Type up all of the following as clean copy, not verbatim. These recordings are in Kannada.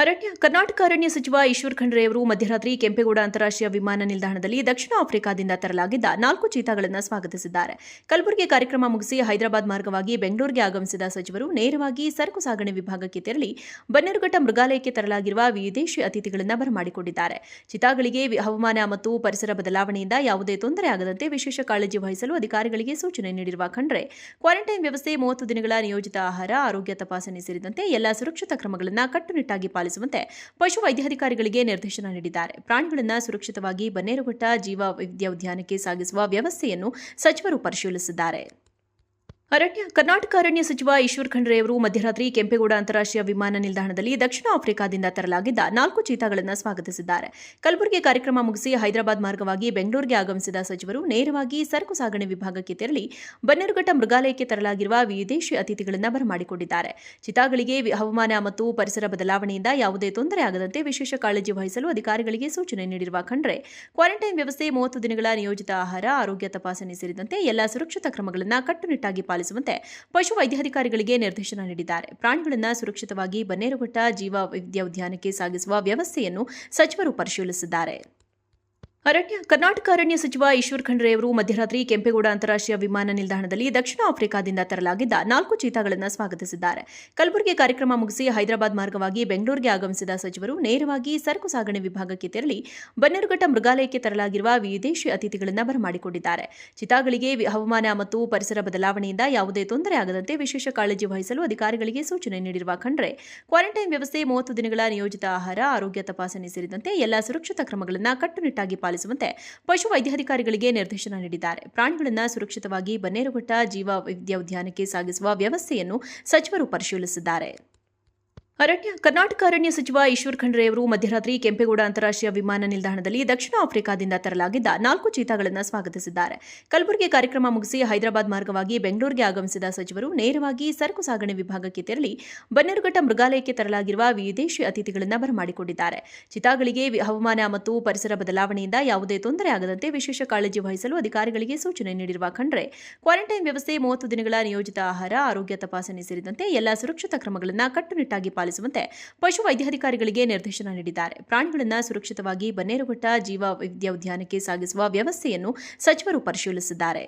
ಕರ್ನಾಟಕ ಅರಣ್ಯ ಸಚಿವ ಈಶ್ವರ್ ಖಂಡ್ರೆ ಅವರು ಮಧ್ಯರಾತ್ರಿ ಕೆಂಪೇಗೌಡ ಅಂತಾರಾಷ್ಟ್ರೀಯ ವಿಮಾನ ನಿಲ್ದಾಣದಲ್ಲಿ ದಕ್ಷಿಣ ಆಫ್ರಿಕಾದಿಂದ ತರಲಾಗಿದ್ದ 4 ಚೀತಾಗಳನ್ನು ಸ್ವಾಗತಿಸಿದ್ದಾರೆ. ಕಲಬುರಗಿ ಕಾರ್ಯಕ್ರಮ ಮುಗಿಸಿ ಹೈದರಾಬಾದ್ ಮಾರ್ಗವಾಗಿ ಬೆಂಗಳೂರಿಗೆ ಆಗಮಿಸಿದ ಸಚಿವರು ನೇರವಾಗಿ ಸರಕು ಸಾಗಣೆ ವಿಭಾಗಕ್ಕೆ ತೆರಳಿ ಬನ್ನೇರುಘಟ್ಟ ಮೃಗಾಲಯಕ್ಕೆ ತರಲಾಗಿರುವ ವಿದೇಶಿ ಅತಿಥಿಗಳನ್ನು ಬರಮಾಡಿಕೊಂಡಿದ್ದಾರೆ. ಚಿತಾಗಳಿಗೆ ಹವಾಮಾನ ಮತ್ತು ಪರಿಸರ ಬದಲಾವಣೆಯಿಂದ ಯಾವುದೇ ತೊಂದರೆ ಆಗದಂತೆ ವಿಶೇಷ ಕಾಳಜಿ ವಹಿಸಲು ಅಧಿಕಾರಿಗಳಿಗೆ ಸೂಚನೆ ನೀಡಿರುವ ಖಂಡ್ರೆ ಕ್ವಾರಂಟೈನ್ ವ್ಯವಸ್ಥೆ, 30 ದಿನಗಳ ನಿಯೋಜಿತ ಆಹಾರ, ಆರೋಗ್ಯ ತಪಾಸಣೆ ಸೇರಿದಂತೆ ಎಲ್ಲಾ ಸುರಕ್ಷತಾ ಕ್ರಮಗಳನ್ನು ಕಟ್ಟುನಿಟ್ಟಾಗಿ ಪಾಲಿಸುವಂತೆ ಪಶು ವೈದ್ಯಾಧಿಕಾರಿಗಳಿಗೆ ನಿರ್ದೇಶನ ನೀಡಿದ್ದಾರೆ. ಪ್ರಾಣಿಗಳನ್ನು ಸುರಕ್ಷಿತವಾಗಿ ಬನ್ನೇರುಘಟ್ಟ ಜೀವ ವೈವಿಧ್ಯ ಉದ್ಯಾನಕ್ಕೆ ಸಾಗಿಸುವ ವ್ಯವಸ್ಥೆಯನ್ನು ಸಚಿವರು ಪರಿಶೀಲಿಸಿದ್ದಾರೆ. ಕರ್ನಾಟಕ ಅರಣ್ಯ ಸಚಿವ ಈಶ್ವರ್ ಖಂಡ್ರೆ ಅವರು ಮಧ್ಯರಾತ್ರಿ ಕೆಂಪೇಗೌಡ ಅಂತಾರಾಷ್ಟ್ರೀಯ ವಿಮಾನ ನಿಲ್ದಾಣದಲ್ಲಿ ದಕ್ಷಿಣ ಆಫ್ರಿಕಾದಿಂದ ತರಲಾಗಿದ್ದ 4 ಚೀತಾಗಳನ್ನು ಸ್ವಾಗತಿಸಿದ್ದಾರೆ. ಕಲಬುರಗಿ ಕಾರ್ಯಕ್ರಮ ಮುಗಿಸಿ ಹೈದರಾಬಾದ್ ಮಾರ್ಗವಾಗಿ ಬೆಂಗಳೂರಿಗೆ ಆಗಮಿಸಿದ ಸಚಿವರು ನೇರವಾಗಿ ಸರಕು ಸಾಗಣೆ ವಿಭಾಗಕ್ಕೆ ತೆರಳಿ ಬನ್ನೇರುಘಟ್ಟ ಮೃಗಾಲಯಕ್ಕೆ ತರಲಾಗಿರುವ ವಿದೇಶಿ ಅತಿಥಿಗಳನ್ನು ಬರಮಾಡಿಕೊಂಡಿದ್ದಾರೆ. ಚಿತಾಗಳಿಗೆ ಹವಾಮಾನ ಮತ್ತು ಪರಿಸರ ಬದಲಾವಣೆಯಿಂದ ಯಾವುದೇ ತೊಂದರೆ ಆಗದಂತೆ ವಿಶೇಷ ಕಾಳಜಿ ವಹಿಸಲು ಅಧಿಕಾರಿಗಳಿಗೆ ಸೂಚನೆ ನೀಡಿರುವ ಖಂಡ್ರೆ ಕ್ವಾರಂಟೈನ್ ವ್ಯವಸ್ಥೆ, 30 ದಿನಗಳ ನಿಯೋಜಿತ ಆಹಾರ, ಆರೋಗ್ಯ ತಪಾಸಣೆ ಸೇರಿದಂತೆ ಎಲ್ಲಾ ಸುರಕ್ಷತಾ ಕ್ರಮಗಳನ್ನು ಕಟ್ಟುನಿಟ್ಟಾಗಿ ಪಾಲಿಸುವಂತೆ ಪಶು ವೈದ್ಯಾಧಿಕಾರಿಗಳಿಗೆ ನಿರ್ದೇಶನ ನೀಡಿದ್ದಾರೆ. ಪ್ರಾಣಿಗಳನ್ನು ಸುರಕ್ಷಿತವಾಗಿ ಬನ್ನೇರುಘಟ್ಟ ಜೀವ ವೈವಿಧ್ಯ ಉದ್ಯಾನಕ್ಕೆ ಸಾಗಿಸುವ ವ್ಯವಸ್ಥೆಯನ್ನು ಸಚಿವರು ಪರಿಶೀಲಿಸಿದ್ದಾರೆ. ಕರ್ನಾಟಕ ಅರಣ್ಯ ಸಚಿವ ಈಶ್ವರ್ ಖಂಡ್ರೆ ಅವರು ಮಧ್ಯರಾತ್ರಿ ಕೆಂಪೇಗೌಡ ಅಂತಾರಾಷ್ಟ್ರೀಯ ವಿಮಾನ ನಿಲ್ದಾಣದಲ್ಲಿ ದಕ್ಷಿಣ ಆಫ್ರಿಕಾದಿಂದ ತರಲಾಗಿದ್ದ 4 ಚೀತಾಗಳನ್ನು ಸ್ವಾಗತಿಸಿದ್ದಾರೆ. ಕಲಬುರಗಿ ಕಾರ್ಯಕ್ರಮ ಮುಗಿಸಿ ಹೈದರಾಬಾದ್ ಮಾರ್ಗವಾಗಿ ಬೆಂಗಳೂರಿಗೆ ಆಗಮಿಸಿದ ಸಚಿವರು ನೇರವಾಗಿ ಸರಕು ಸಾಗಣೆ ವಿಭಾಗಕ್ಕೆ ತೆರಳಿ ಬನ್ನೇರುಘಟ್ಟ ಮೃಗಾಲಯಕ್ಕೆ ತರಲಾಗಿರುವ ವಿದೇಶಿ ಅತಿಥಿಗಳನ್ನು ಬರಮಾಡಿಕೊಂಡಿದ್ದಾರೆ. ಚಿತಾಗಳಿಗೆ ಹವಾಮಾನ ಮತ್ತು ಪರಿಸರ ಬದಲಾವಣೆಯಿಂದ ಯಾವುದೇ ತೊಂದರೆ ಆಗದಂತೆ ವಿಶೇಷ ಕಾಳಜಿ ವಹಿಸಲು ಅಧಿಕಾರಿಗಳಿಗೆ ಸೂಚನೆ ನೀಡಿರುವ ಖಂಡ್ರೆ ಕ್ವಾರಂಟೈನ್ ವ್ಯವಸ್ಥೆ, 30 ದಿನಗಳ ನಿಯೋಜಿತ ಆಹಾರ, ಆರೋಗ್ಯ ತಪಾಸಣೆ ಸೇರಿದಂತೆ ಎಲ್ಲಾ ಸುರಕ್ಷತಾ ಕ್ರಮಗಳನ್ನು ಕಟ್ಟುನಿಟ್ಟಾಗಿ ಪಾಲಿಸುವಂತೆ ಪಶು ವೈದ್ಯಾಧಿಕಾರಿಗಳಿಗೆ ನಿರ್ದೇಶನ ನೀಡಿದ್ದಾರೆ. ಪ್ರಾಣಿಗಳನ್ನು ಸುರಕ್ಷಿತವಾಗಿ ಬನ್ನೇರುಘಟ್ಟ ಜೀವ ವೈವಿಧ್ಯ ಉದ್ಯಾನಕ್ಕೆ ಸಾಗಿಸುವ ವ್ಯವಸ್ಥೆಯನ್ನು ಸಚಿವರು ಪರಿಶೀಲಿಸಿದ್ದಾರೆ. ಕರ್ನಾಟಕ ಅರಣ್ಯ ಸಚಿವ ಈಶ್ವರ್ ಖಂಡ್ರೆ ಅವರು ಮಧ್ಯರಾತ್ರಿ ಕೆಂಪೇಗೌಡ ಅಂತಾರಾಷ್ಟ್ರೀಯ ವಿಮಾನ ನಿಲ್ದಾಣದಲ್ಲಿ ದಕ್ಷಿಣ ಆಫ್ರಿಕಾದಿಂದ ತರಲಾಗಿದ್ದ 4 ಚೀತಾಗಳನ್ನು ಸ್ವಾಗತಿಸಿದ್ದಾರೆ. ಕಲಬುರಗಿ ಕಾರ್ಯಕ್ರಮ ಮುಗಿಸಿ ಹೈದರಾಬಾದ್ ಮಾರ್ಗವಾಗಿ ಬೆಂಗಳೂರಿಗೆ ಆಗಮಿಸಿದ ಸಚಿವರು ನೇರವಾಗಿ ಸರಕು ಸಾಗಣೆ ವಿಭಾಗಕ್ಕೆ ತೆರಳಿ ಬನ್ನೇರುಘಟ್ಟ ಮೃಗಾಲಯಕ್ಕೆ ತರಲಾಗಿರುವ ವಿದೇಶಿ ಅತಿಥಿಗಳನ್ನು ಬರಮಾಡಿಕೊಂಡಿದ್ದಾರೆ. ಚಿತಾಗಳಿಗೆ ಹವಾಮಾನ ಮತ್ತು ಪರಿಸರ ಬದಲಾವಣೆಯಿಂದ ಯಾವುದೇ ತೊಂದರೆ ಆಗದಂತೆ ವಿಶೇಷ ಕಾಳಜಿ ವಹಿಸಲು ಅಧಿಕಾರಿಗಳಿಗೆ ಸೂಚನೆ ನೀಡಿರುವ ಖಂಡ್ರೆ ಕ್ವಾರಂಟೈನ್ ವ್ಯವಸ್ಥೆ, 30 ದಿನಗಳ ನಿಯೋಜಿತ ಆಹಾರ, ಆರೋಗ್ಯ ತಪಾಸಣೆ ಸೇರಿದಂತೆ ಎಲ್ಲಾ ಸುರಕ್ಷತಾ ಕ್ರಮಗಳನ್ನು ಕಟ್ಟುನಿಟ್ಟಾಗಿ ಪಾಲಿಸುವಂತೆ ಪಶು ವೈದ್ಯಾಧಿಕಾರಿಗಳಿಗೆ ನಿರ್ದೇಶನ ನೀಡಿದ್ದಾರೆ. ಪ್ರಾಣಿಗಳನ್ನು ಸುರಕ್ಷಿತವಾಗಿ ಬನ್ನೇರುಘಟ್ಟ ಜೀವ ವೈವಿಧ್ಯ ಉದ್ಯಾನಕ್ಕೆ ಸಾಗಿಸುವ ವ್ಯವಸ್ಥೆಯನ್ನು ಸಚಿವರು ಪರಿಶೀಲಿಸಿದ್ದಾರೆ.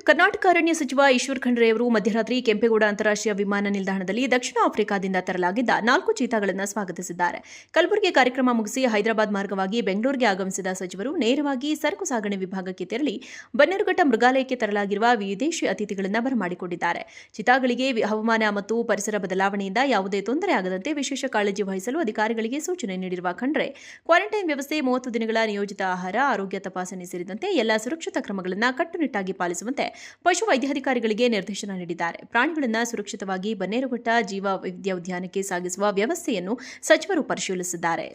ಕರ್ನಾಟಕ ಅರಣ್ಯ ಸಚಿವ ಈಶ್ವರ್ ಖಂಡ್ರೆ ಅವರು ಮಧ್ಯರಾತ್ರಿ ಕೆಂಪೇಗೌಡ ಅಂತಾರಾಷ್ಟ್ರೀಯ ವಿಮಾನ ನಿಲ್ದಾಣದಲ್ಲಿ ದಕ್ಷಿಣ ಆಫ್ರಿಕಾದಿಂದ ತರಲಾಗಿದ್ದ 4 ಚೀತಾಗಳನ್ನು ಸ್ವಾಗತಿಸಿದ್ದಾರೆ. ಕಲಬುರಗಿ ಕಾರ್ಯಕ್ರಮ ಮುಗಿಸಿ ಹೈದರಾಬಾದ್ ಮಾರ್ಗವಾಗಿ ಬೆಂಗಳೂರಿಗೆ ಆಗಮಿಸಿದ ಸಚಿವರು ನೇರವಾಗಿ ಸರಕು ಸಾಗಣೆ ವಿಭಾಗಕ್ಕೆ ತೆರಳಿ ಬನ್ನೇರುಘಟ್ಟ ಮೃಗಾಲಯಕ್ಕೆ ತರಲಾಗಿರುವ ವಿದೇಶಿ ಅತಿಥಿಗಳನ್ನು ಬರಮಾಡಿಕೊಂಡಿದ್ದಾರೆ. ಚಿತಾಗಳಿಗೆ ಹವಾಮಾನ ಮತ್ತು ಪರಿಸರ ಬದಲಾವಣೆಯಿಂದ ಯಾವುದೇ ತೊಂದರೆ ಆಗದಂತೆ ವಿಶೇಷ ಕಾಳಜಿ ವಹಿಸಲು ಅಧಿಕಾರಿಗಳಿಗೆ ಸೂಚನೆ ನೀಡಿರುವ ಖಂಡ್ರೆ ಕ್ವಾರಂಟೈನ್ ವ್ಯವಸ್ಥೆ, 30 ದಿನಗಳ ನಿಯೋಜಿತ ಆಹಾರ, ಆರೋಗ್ಯ ತಪಾಸಣೆ ಸೇರಿದಂತೆ ಎಲ್ಲಾ ಸುರಕ್ಷತಾ ಕ್ರಮಗಳನ್ನು ಕಟ್ಟುನಿಟ್ಟಾಗಿ ಪಾಲಿಸುವಂತೆ ಪಶು ವೈದ್ಯಾಧಿಕಾರಿಗಳಿಗೆ ನಿರ್ದೇಶನ ನೀಡಿದ್ದಾರೆ. ಪ್ರಾಣಿಗಳನ್ನು ಸುರಕ್ಷಿತವಾಗಿ ಬನ್ನೇರುಘಟ್ಟ ಜೀವ ವೈವಿಧ್ಯ ಉದ್ಯಾನಕ್ಕೆ ಸಾಗಿಸುವ ವ್ಯವಸ್ಥೆಯನ್ನು ಸಚಿವರು ಪರಿಶೀಲಿಸಿದ್ದಾರೆ.